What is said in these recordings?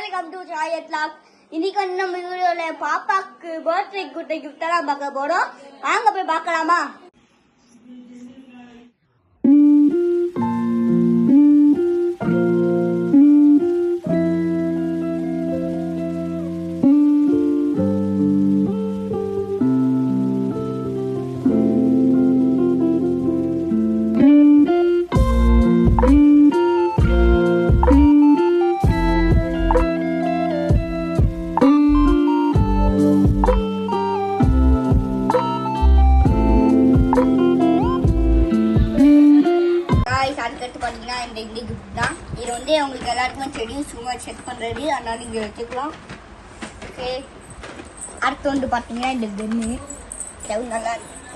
Welcome to சாயத் lock. இன்னைக்கு வந்து நம்ம வீடியோல பாப்பாக்கு பர்த்டே கொடுத்த கிஃப்ட் எல்லாம் பார்க்க போறோம். வாங்க போய் பார்க்கலாமா? இந்த கிஃப்ட் தான் இது வந்து உங்களுக்கு எல்லாருக்குமே தெரியும். சும்மா செக் பண்றது, அதனால இங்க வச்சுக்கலாம். ஓகே, அடுத்து வந்து பாத்தீங்கன்னா இந்த கன்னு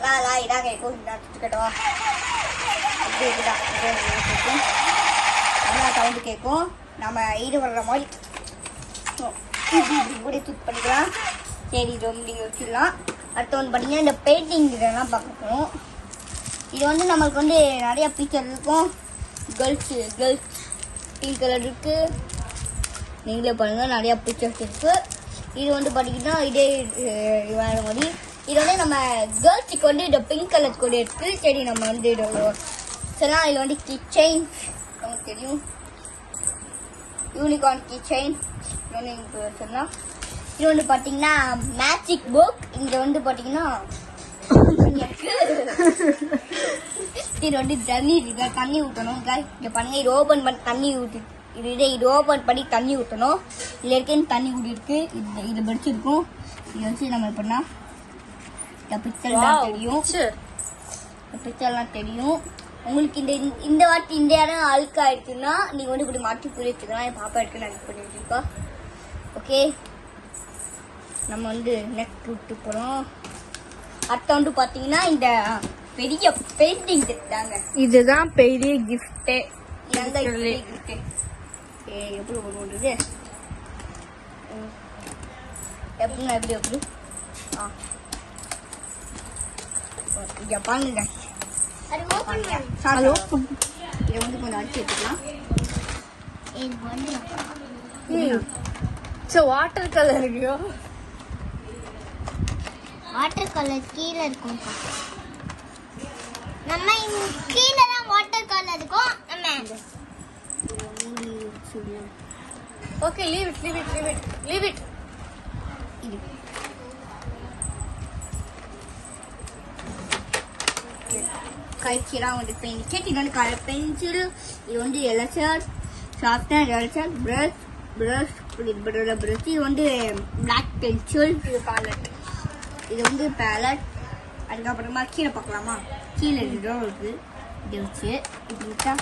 நல்லா இதாக கேட்கும். நல்லா சவுண்டு கேட்கும். நம்ம ஈடு வர்ற மாதிரி கூட சூட் பண்ணிக்கலாம். சரி, இது வந்து நீங்கள் வச்சிடலாம். அடுத்து வந்து பார்த்தீங்கன்னா இந்த பெயிண்டிங் இதெல்லாம் பார்க்கணும். இது வந்து நம்மளுக்கு வந்து நிறைய பிக்சர் இருக்கும். கேர்ள்ஸ் பிங்க் கலர் இருக்கு, நீங்களே பாருங்க, நிறைய பிக்சர்ஸ் இருக்கு. இது வந்து பார்த்தீங்கன்னா இதே வேற மாதிரி. இது வந்து நம்ம கேர்ள்ஸுக்கு வந்து இந்த பிங்க் கலர் கூட இருக்கு. சரி, நம்ம வந்து சொல்லலாம். இது வந்து கிச்சைன், நமக்கு தெரியும், யூனிகார்ன் கிச்சைன் சொல்லலாம். இது வந்து பார்த்தீங்கன்னா மேஜிக் புக். இங்க வந்து பார்த்தீங்கன்னா இது வந்து தண்ணி ஊற்றணும். இங்க பாருங்க, இது ஓபன் பண்ணி தண்ணி ஊற்றி இது ஓபன் பண்ணி தண்ணி ஊற்றணும். இதுல இருக்குன்னு தண்ணி ஊற்றி இருக்கு. இது படிச்சிருக்கும். இதை வச்சு நம்ம பண்ணா பிக்சர்லாம் தெரியும். பிக்சர்லாம் தெரியும் உங்களுக்கு. இந்த வாட்டி இந்த இடம் அழுக்காயிடுச்சுன்னா நீங்க வந்து இப்படி மாற்றி புரிச்சுக்கலாம். என் பாப்பா எடுத்து நான் பண்ணி வச்சிருக்கா. ஓகே, நம்ம வந்து நெக்ஸ்ட் விட்டு போறோம். அடுத்த வந்து பாத்தீங்கன்னா இந்த பெரிய பெயிண்டிங் தாங்க. இதுதான் பெரிய கிஃப்ட். எப்படி ஒன்று எப்படின்னா எப்படி இங்க பாருங்க. இதை வந்து கொஞ்சம் அடிச்சு எடுத்துக்கலாம். வாட்டர் கலர் இருக்கோ? வாட்டர் கலர் கீழே இருக்கும். நம்ம கீழே தான் வாட்டர் கலர் இருக்கும். நம்ம ஓகே, லீவ் இட். கைச்சிலாம் வந்து பென்சில். இது வந்து கலர் பென்சில். இது வந்து எலசர், ஷார்ப்னர், எலசர், பிரஷ். இது வந்து பிளாக் பென்சில். இது பேலட். இது வந்து பேலட். அதுக்கப்புறமா கீழே பார்க்கலாமா? கீழே இருக்கு. இதை வச்சு இப்படி விட்டா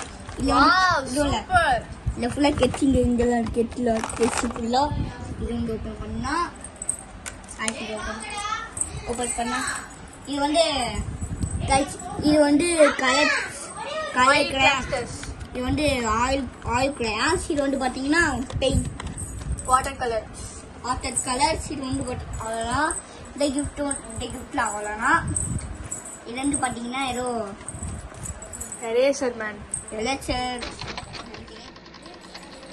இல்லை ஃபுல்லாக கெச்சிங்க. இங்கெல்லாம் கெட்டில் கெச்சு ஃபுல்லாக. இது வந்து ஓப்பன் பண்ணா ஓப்பன் பண்ணா இது வந்து கலர் கிரையான்ஸ். இது வந்து ஆயில் கிரையான்ஸ். இது வந்து பார்த்தீங்கன்னா பெயிண்ட் வாட்டர் கலர்ஸ். இது வந்து அவ்வளோதான். இந்த கிஃப்ட்ல அவ்வளோதான். இது வந்து பார்த்தீங்கன்னா ஏதோ எரேசர்.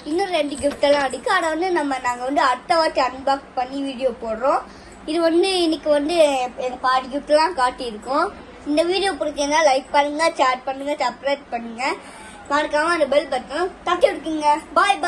இன்னும் 2 கிஃப்ட் எல்லாம் இருக்கு. அதை வந்து நாங்கள் வந்து அடுத்த வாட்டி அன்பாக்ஸ் பண்ணி வீடியோ போடுறோம். இது வந்து இன்னைக்கு வந்து எங்கள் பாட்டி கிஃப்ட் எல்லாம் காட்டியிருக்கோம். இந்த வீடியோ பிடிச்சிருந்தா லைக் பண்ணுங்க, ஷேர் பண்ணுங்க, சப்ஸ்கிரைப் பண்ணுங்க. மறக்காம அந்த பெல் பட்டன் தட்டி விட்டுருங்க. பாய்.